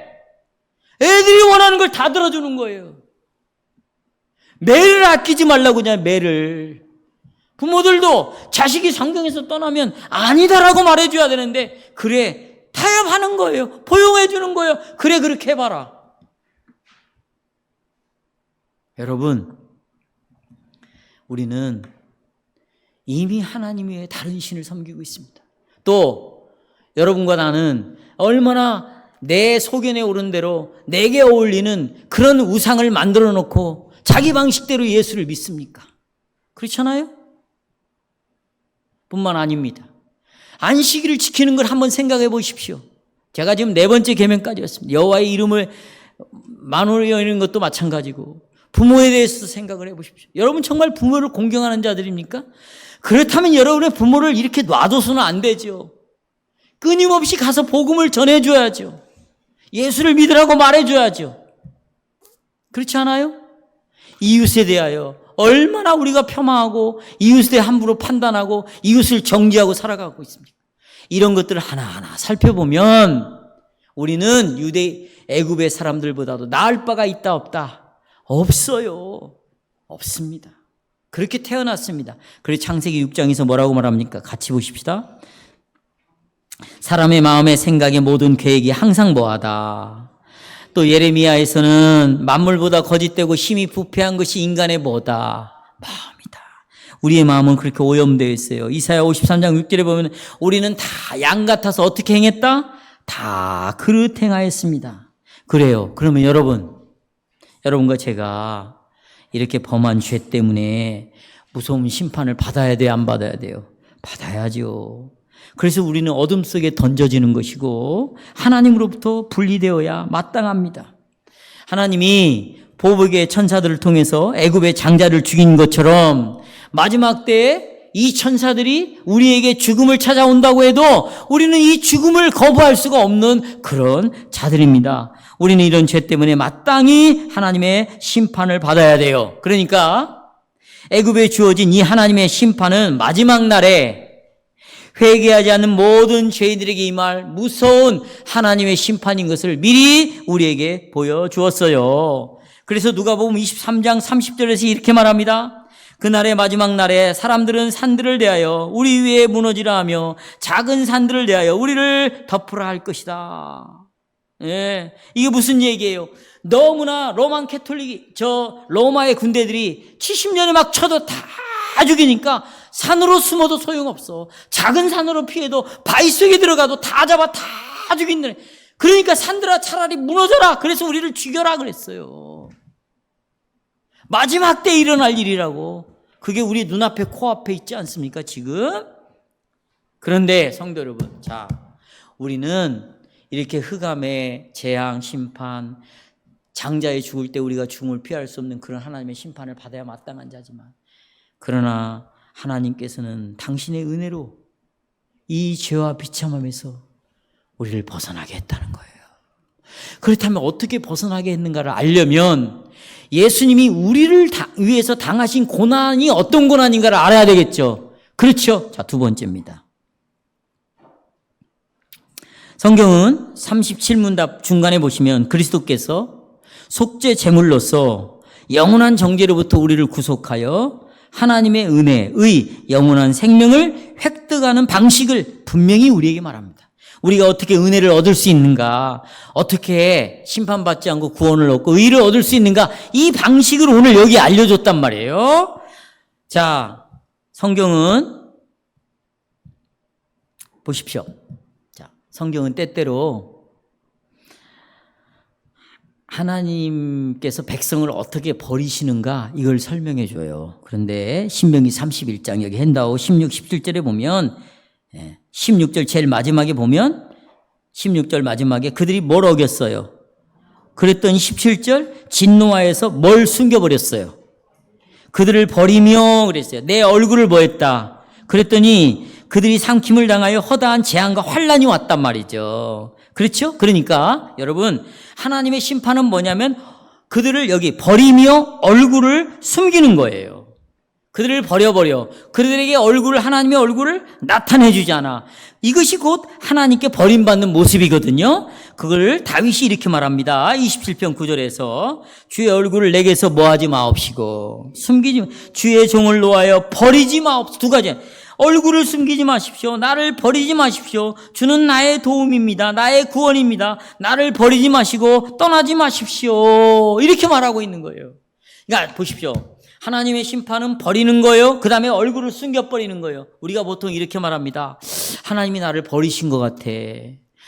애들이 원하는 걸 다 들어주는 거예요. 매를 아끼지 말라고 그냥 매를. 부모들도 자식이 성경에서 떠나면 아니다라고 말해줘야 되는데 그래 타협하는 거예요. 포용해 주는 거예요. 그래 그렇게 해봐라. 여러분 우리는 이미 하나님 외에 다른 신을 섬기고 있습니다. 또 여러분과 나는 얼마나 내 소견에 오른 대로 내게 어울리는 그런 우상을 만들어 놓고 자기 방식대로 예수를 믿습니까? 그렇잖아요? 뿐만 아닙니다. 안식일을 지키는 걸 한번 생각해 보십시오. 제가 지금 4번째 계명까지 왔습니다. 여호와의 이름을 만으로 여기는 것도 마찬가지고 부모에 대해서 생각을 해 보십시오. 여러분 정말 부모를 공경하는 자들입니까? 그렇다면 여러분의 부모를 이렇게 놔둬서는 안 되죠. 끊임없이 가서 복음을 전해줘야죠. 예수를 믿으라고 말해줘야죠. 그렇지 않아요? 이웃에 대하여 얼마나 우리가 폄하하고 이웃에 함부로 판단하고 이웃을 정죄하고 살아가고 있습니까? 이런 것들을 하나하나 살펴보면 우리는 애굽의 사람들보다도 나을 바가 있다 없다? 없어요. 없습니다. 그렇게 태어났습니다. 그래서 창세기 6장에서 뭐라고 말합니까? 같이 보십시다. 사람의 마음의 생각의 모든 계획이 항상 뭐하다. 또 예레미야에서는 만물보다 거짓되고 심히 부패한 것이 인간의 뭐다? 마음이다. 우리의 마음은 그렇게 오염되어 있어요. 이사야 53장 6절에 보면 우리는 다 양 같아서 어떻게 행했다? 다 그릇 행하였습니다. 그래요. 그러면 여러분과 제가 이렇게 범한 죄 때문에 무서운 심판을 받아야 돼요? 안 받아야 돼요? 받아야죠. 그래서 우리는 어둠 속에 던져지는 것이고 하나님으로부터 분리되어야 마땅합니다. 하나님이 보복의 천사들을 통해서 애굽의 장자를 죽인 것처럼 마지막 때에 이 천사들이 우리에게 죽음을 찾아온다고 해도 우리는 이 죽음을 거부할 수가 없는 그런 자들입니다. 우리는 이런 죄 때문에 마땅히 하나님의 심판을 받아야 돼요. 그러니까 애굽에 주어진 이 하나님의 심판은 마지막 날에 회개하지 않는 모든 죄인들에게 임할 무서운 하나님의 심판인 것을 미리 우리에게 보여주었어요. 그래서 누가복음 23장 30절에서 이렇게 말합니다. 그날의 마지막 날에 사람들은 산들을 대하여 우리 위에 무너지라 하며 작은 산들을 대하여 우리를 덮으라 할 것이다. 예, 이게 무슨 얘기예요? 너무나 로마의 군대들이 70년에 막 쳐도 다 죽이니까 산으로 숨어도 소용없어. 작은 산으로 피해도 바위 속에 들어가도 다 잡아 다 죽인다네. 그러니까 산들아 차라리 무너져라. 그래서 우리를 죽여라 그랬어요. 마지막 때 일어날 일이라고. 그게 우리 눈앞에 코앞에 있지 않습니까 지금? 그런데 성도 여러분, 자, 우리는 이렇게 흑암의 재앙, 심판, 장자의 죽을 때 우리가 죽음을 피할 수 없는 그런 하나님의 심판을 받아야 마땅한 자지만 그러나 하나님께서는 당신의 은혜로 이 죄와 비참함에서 우리를 벗어나게 했다는 거예요. 그렇다면 어떻게 벗어나게 했는가를 알려면 예수님이 우리를 위해서 당하신 고난이 어떤 고난인가를 알아야 되겠죠. 그렇죠? 자, 두 번째입니다. 성경은 37문답 중간에 보시면 그리스도께서 속죄 제물로서 영원한 정죄로부터 우리를 구속하여 하나님의 은혜의 영원한 생명을 획득하는 방식을 분명히 우리에게 말합니다. 우리가 어떻게 은혜를 얻을 수 있는가, 어떻게 심판받지 않고 구원을 얻고 의를 얻을 수 있는가, 이 방식을 오늘 여기 알려줬단 말이에요. 자, 성경은 보십시오. 자, 성경은 때때로 하나님께서 백성을 어떻게 버리시는가 이걸 설명해 줘요. 그런데 신명기 31장 여기 hen다오 16, 17절에 보면 16절 제일 마지막에 보면 16절 마지막에 그들이 뭘 어겼어요? 그랬더니 17절 진노하여서 뭘 숨겨버렸어요? 그들을 버리며 그랬어요. 내 얼굴을 뭐 했다? 그랬더니 그들이 삼킴을 당하여 허다한 재앙과 환란이 왔단 말이죠. 그렇죠? 그러니까 여러분 하나님의 심판은 뭐냐면 그들을 여기 버리며 얼굴을 숨기는 거예요. 그들을 버려버려. 그들에게 하나님의 얼굴을 나타내 주지 않아. 이것이 곧 하나님께 버림받는 모습이거든요. 그걸 다윗이 이렇게 말합니다. 27편 9절에서 주의 얼굴을 내게서 뭐하지 마옵시고 주의 종을 놓아여 버리지 마옵시고. 두 가지. 얼굴을 숨기지 마십시오. 나를 버리지 마십시오. 주는 나의 도움입니다. 나의 구원입니다. 나를 버리지 마시고 떠나지 마십시오. 이렇게 말하고 있는 거예요. 그러니까 보십시오. 하나님의 심판은 버리는 거예요. 그 다음에 얼굴을 숨겨버리는 거예요. 우리가 보통 이렇게 말합니다. 하나님이 나를 버리신 것 같아.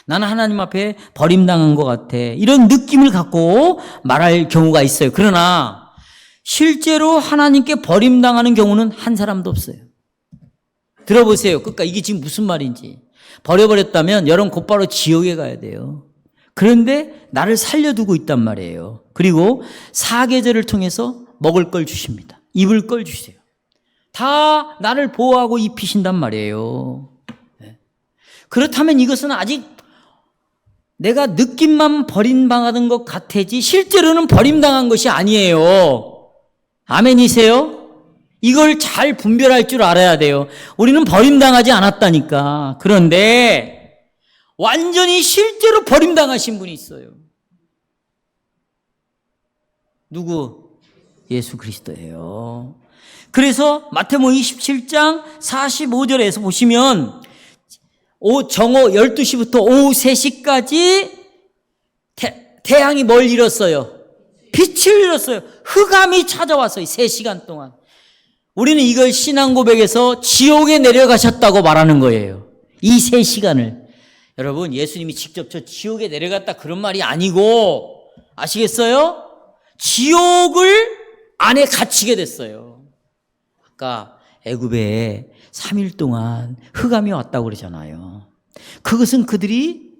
나는 하나님 앞에 버림당한 것 같아. 이런 느낌을 갖고 말할 경우가 있어요. 그러나 실제로 하나님께 버림당하는 경우는 한 사람도 없어요. 들어보세요. 그러니까 이게 지금 무슨 말인지. 버려버렸다면 여러분 곧바로 지옥에 가야 돼요. 그런데 나를 살려두고 있단 말이에요. 그리고 사계절을 통해서 먹을 걸 주십니다. 입을 걸 주세요. 다 나를 보호하고 입히신단 말이에요. 그렇다면 이것은 아직 내가 느낌만 버림당하는 것 같아지 실제로는 버림당한 것이 아니에요. 아멘이세요? 이걸 잘 분별할 줄 알아야 돼요. 우리는 버림당하지 않았다니까. 그런데 완전히 실제로 버림당하신 분이 있어요. 누구? 예수 그리스도예요. 그래서 마태복음 27장 45절에서 보시면 정오 12시부터 오후 3시까지 태양이 뭘 잃었어요? 빛을 잃었어요. 흑암이 찾아왔어요. 3시간 동안. 우리는 이걸 신앙 고백에서 지옥에 내려가셨다고 말하는 거예요. 이 3시간을. 여러분, 예수님이 직접 저 지옥에 내려갔다 그런 말이 아니고, 아시겠어요? 지옥을 안에 갇히게 됐어요. 아까 애굽에 3일 동안 흑암이 왔다고 그러잖아요. 그것은 그들이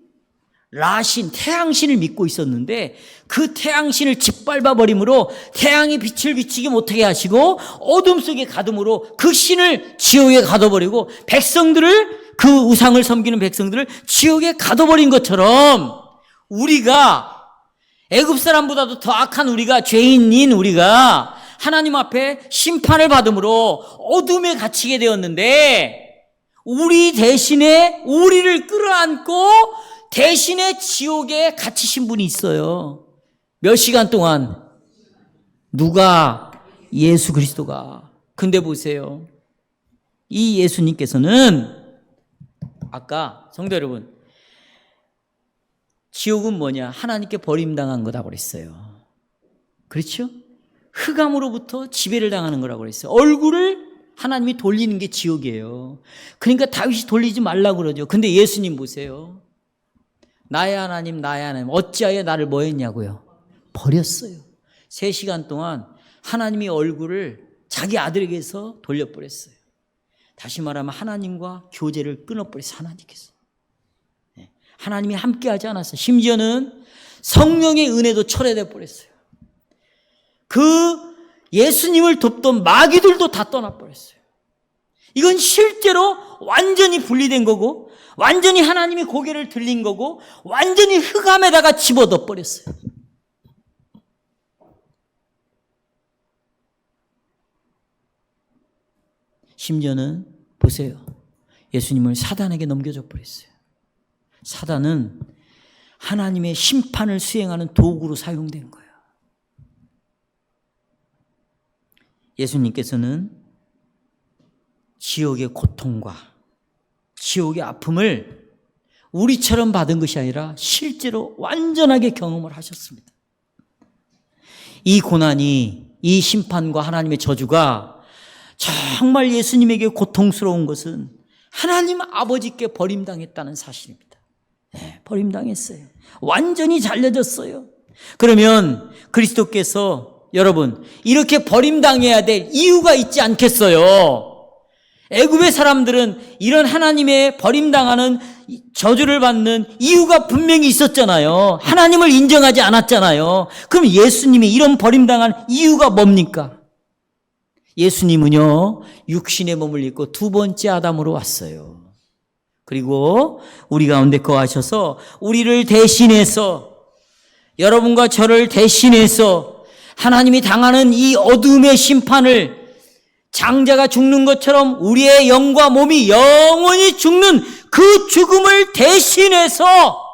태양신을 믿고 있었는데 그 태양신을 짓밟아 버림으로 태양이 빛을 비치게 못하게 하시고 어둠 속에 가둠으로 그 신을 지옥에 가둬버리고 그 우상을 섬기는 백성들을 지옥에 가둬버린 것처럼 우리가 애굽 사람보다도 더 악한 우리가 죄인인 우리가 하나님 앞에 심판을 받음으로 어둠에 갇히게 되었는데 우리 대신에 우리를 끌어안고 대신에 지옥에 갇히신 분이 있어요. 몇 시간 동안? 누가? 예수 그리스도가. 근데 보세요. 이 예수님께서는 아까 성도 여러분 지옥은 뭐냐? 하나님께 버림당한 거다 그랬어요. 그렇죠? 흑암으로부터 지배를 당하는 거라고 그랬어요. 얼굴을 하나님이 돌리는 게 지옥이에요. 그러니까 다윗이 돌리지 말라고 그러죠. 근데 예수님 보세요. 나의 하나님, 나의 하나님, 어찌하여 나를 뭐 했냐고요? 버렸어요. 3시간 동안 하나님의 얼굴을 자기 아들에게서 돌려버렸어요. 다시 말하면 하나님과 교제를 끊어버렸어요. 하나님께서. 하나님이 함께하지 않았어요. 심지어는 성령의 은혜도 철회돼 버렸어요. 그 예수님을 돕던 마귀들도 다 떠나버렸어요. 이건 실제로 완전히 분리된 거고, 완전히 하나님이 고개를 들린 거고, 완전히 흑암에다가 집어넣어 버렸어요. 심지어는 보세요. 예수님을 사단에게 넘겨줘 버렸어요. 사단은 하나님의 심판을 수행하는 도구로 사용되는 거예요. 예수님께서는 지옥의 고통과 지옥의 아픔을 우리처럼 받은 것이 아니라 실제로 완전하게 경험을 하셨습니다. 이 고난이, 이 심판과 하나님의 저주가 정말 예수님에게 고통스러운 것은 하나님 아버지께 버림당했다는 사실입니다. 네, 버림당했어요. 완전히 잘려졌어요. 그러면 그리스도께서 여러분 이렇게 버림당해야 될 이유가 있지 않겠어요? 애굽의 사람들은 이런 하나님의 버림당하는 저주를 받는 이유가 분명히 있었잖아요. 하나님을 인정하지 않았잖아요. 그럼 예수님이 이런 버림당한 이유가 뭡니까? 예수님은요, 육신의 몸을 입고 두 번째 아담으로 왔어요. 그리고 우리 가운데 거하셔서 우리를 대신해서, 여러분과 저를 대신해서 하나님이 당하는 이 어둠의 심판을 장자가 죽는 것처럼 우리의 영과 몸이 영원히 죽는 그 죽음을 대신해서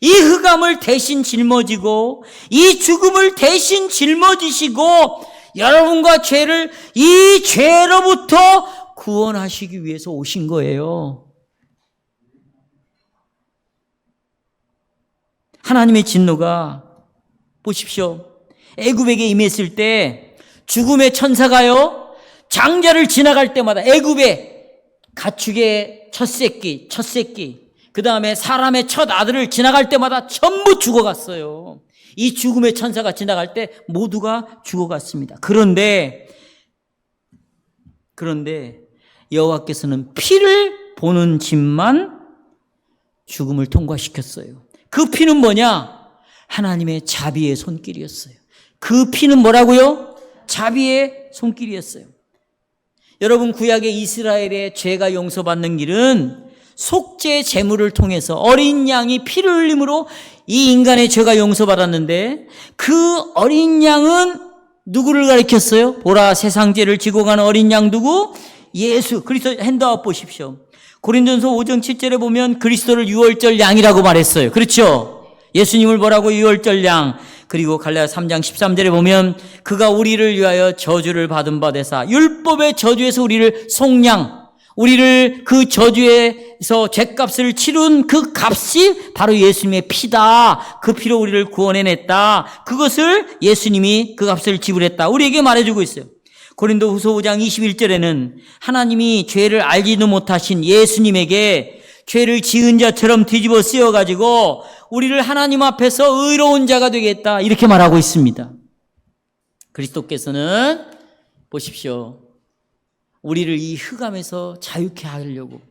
이 흑암을 대신 짊어지고 이 죽음을 대신 짊어지시고 여러분과 죄를 이 죄로부터 구원하시기 위해서 오신 거예요. 하나님의 진노가 보십시오. 애굽에게 임했을 때 죽음의 천사가요, 장자를 지나갈 때마다 애굽의 가축의 첫 새끼, 그 다음에 사람의 첫 아들을 지나갈 때마다 전부 죽어갔어요. 이 죽음의 천사가 지나갈 때 모두가 죽어갔습니다. 그런데 여호와께서는 피를 보는 집만 죽음을 통과시켰어요. 그 피는 뭐냐? 하나님의 자비의 손길이었어요. 그 피는 뭐라고요? 자비의 손길이었어요. 여러분, 구약의 이스라엘의 죄가 용서받는 길은 속죄 제물을 통해서 어린 양이 피를 흘림으로 이 인간의 죄가 용서받았는데, 그 어린 양은 누구를 가리켰어요? 보라, 세상 죄를 지고 가는 어린 양 누구? 예수. 그리스도. 핸드아웃 보십시오. 고린도전서 5장 7절에 보면 그리스도를 유월절 양이라고 말했어요. 그렇죠? 예수님을 뭐라고? 유월절 양. 그리고 갈라디아 3장 13절에 보면 그가 우리를 위하여 저주를 받은 바 되사 율법의 저주에서 우리를 속량, 우리를 그 저주에서 죄값을 치룬 그 값이 바로 예수님의 피다. 그 피로 우리를 구원해냈다. 그것을 예수님이 그 값을 지불했다. 우리에게 말해주고 있어요. 고린도후서 5장 21절에는 하나님이 죄를 알지도 못하신 예수님에게 죄를 지은 자처럼 뒤집어 쓰여가지고 우리를 하나님 앞에서 의로운 자가 되겠다, 이렇게 말하고 있습니다. 그리스도께서는 보십시오. 우리를 이 흑암에서 자유케 하려고,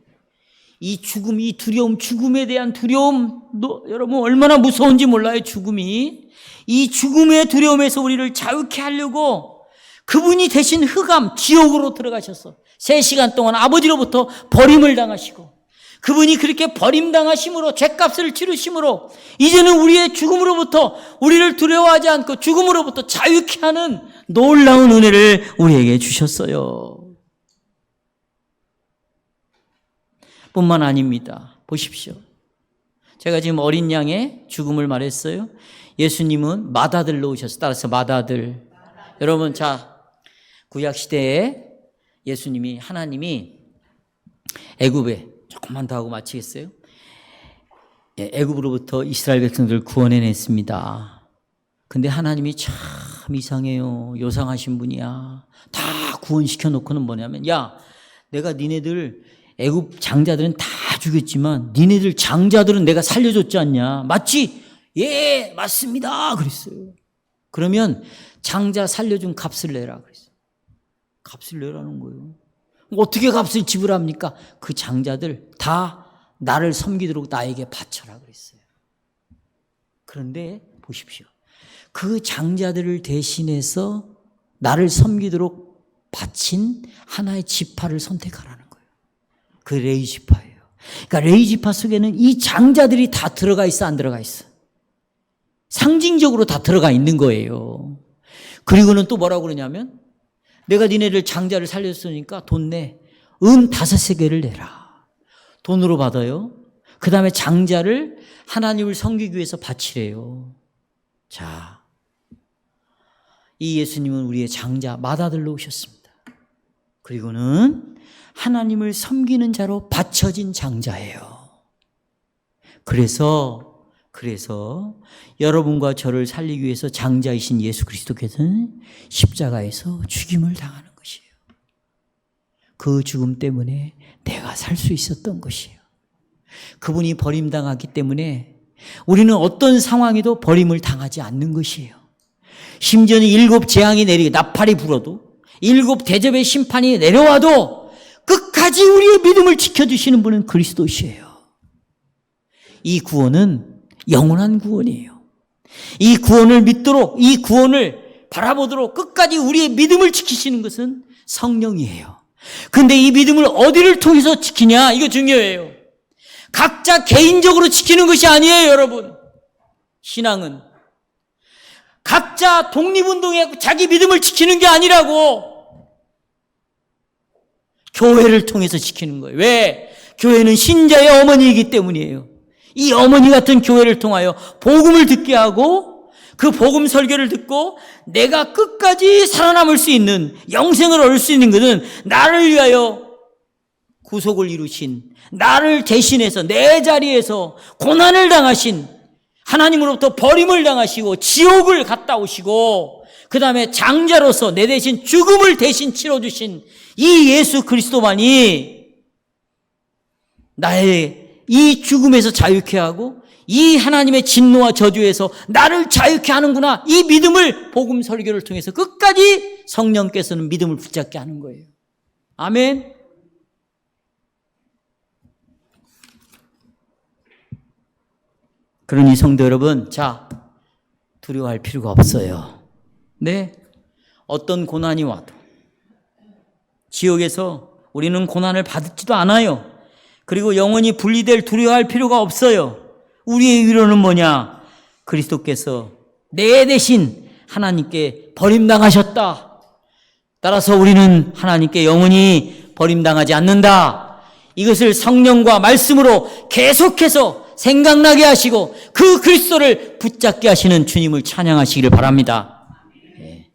이 죽음, 이 두려움, 죽음에 대한 두려움, 여러분 얼마나 무서운지 몰라요. 죽음이. 이 죽음의 두려움에서 우리를 자유케 하려고 그분이 대신 흑암, 지옥으로 들어가셔서 3시간 동안 아버지로부터 버림을 당하시고, 그분이 그렇게 버림당하심으로, 죄값을 치르심으로 이제는 우리의 죽음으로부터, 우리를 두려워하지 않고 죽음으로부터 자유케 하는 놀라운 은혜를 우리에게 주셨어요. 뿐만 아닙니다. 보십시오. 제가 지금 어린 양의 죽음을 말했어요. 예수님은 맏아들로 오셨어요. 따라서 맏아들. 여러분, 자, 구약시대에 예수님이, 하나님이 애굽에, 조금만 더 하고 마치겠어요? 애굽으로부터 이스라엘 백성들을 구원해냈습니다. 근데 하나님이 참 이상해요. 요상하신 분이야. 다 구원시켜 놓고는 뭐냐면, 야, 내가 니네들 애굽 장자들은 다 죽였지만 니네들 장자들은 내가 살려줬지 않냐? 맞지? 예, 맞습니다. 그랬어요. 그러면 장자 살려준 값을 내라 그랬어요. 값을 내라는 거예요. 어떻게 값을 지불합니까? 그 장자들 다 나를 섬기도록 나에게 바쳐라 그랬어요. 그런데 보십시오. 그 장자들을 대신해서 나를 섬기도록 바친 하나의 지파를 선택하라는 거예요. 그 레위 지파예요. 그러니까 레위 지파 속에는 이 장자들이 다 들어가 있어, 안 들어가 있어? 상징적으로 다 들어가 있는 거예요. 그리고는 또 뭐라고 그러냐면, 내가 니네를 장자를 살렸으니까 돈 내. 5세겔을 내라. 돈으로 받아요. 그 다음에 장자를 하나님을 섬기기 위해서 바치래요. 자, 이 예수님은 우리의 장자 맏아들로 오셨습니다. 그리고는 하나님을 섬기는 자로 바쳐진 장자예요. 그래서 여러분과 저를 살리기 위해서 장자이신 예수 그리스도께서는 십자가에서 죽임을 당하는 것이에요. 그 죽음 때문에 내가 살 수 있었던 것이에요. 그분이 버림당하기 때문에 우리는 어떤 상황에도 버림을 당하지 않는 것이에요. 심지어는 7 재앙이 내리고 나팔이 불어도 7 대접의 심판이 내려와도 끝까지 우리의 믿음을 지켜주시는 분은 그리스도시에요. 이 구원은 영원한 구원이에요. 이 구원을 믿도록, 이 구원을 바라보도록 끝까지 우리의 믿음을 지키시는 것은 성령이에요. 근데 이 믿음을 어디를 통해서 지키냐? 이거 중요해요. 각자 개인적으로 지키는 것이 아니에요, 여러분. 신앙은 각자 독립운동해 자기 믿음을 지키는 게 아니라고. 교회를 통해서 지키는 거예요. 왜? 교회는 신자의 어머니이기 때문이에요. 이 어머니 같은 교회를 통하여 복음을 듣게 하고 그 복음 설교를 듣고 내가 끝까지 살아남을 수 있는, 영생을 얻을 수 있는 것은 나를 위하여 구속을 이루신, 나를 대신해서 내 자리에서 고난을 당하신, 하나님으로부터 버림을 당하시고 지옥을 갔다 오시고 그 다음에 장자로서 내 대신 죽음을 대신 치러주신 이 예수 그리스도만이 나의 이 죽음에서 자유케 하고 이 하나님의 진노와 저주에서 나를 자유케 하는구나. 이 믿음을 복음 설교를 통해서 끝까지 성령께서는 믿음을 붙잡게 하는 거예요. 아멘. 그러니 성도 여러분, 자, 두려워할 필요가 없어요. 네, 어떤 고난이 와도 지옥에서 우리는 고난을 받지도 않아요. 그리고 영원히 분리될 두려워할 필요가 없어요. 우리의 위로는 뭐냐? 그리스도께서 내 대신 하나님께 버림당하셨다. 따라서 우리는 하나님께 영원히 버림당하지 않는다. 이것을 성령과 말씀으로 계속해서 생각나게 하시고 그 그리스도를 붙잡게 하시는 주님을 찬양하시기를 바랍니다.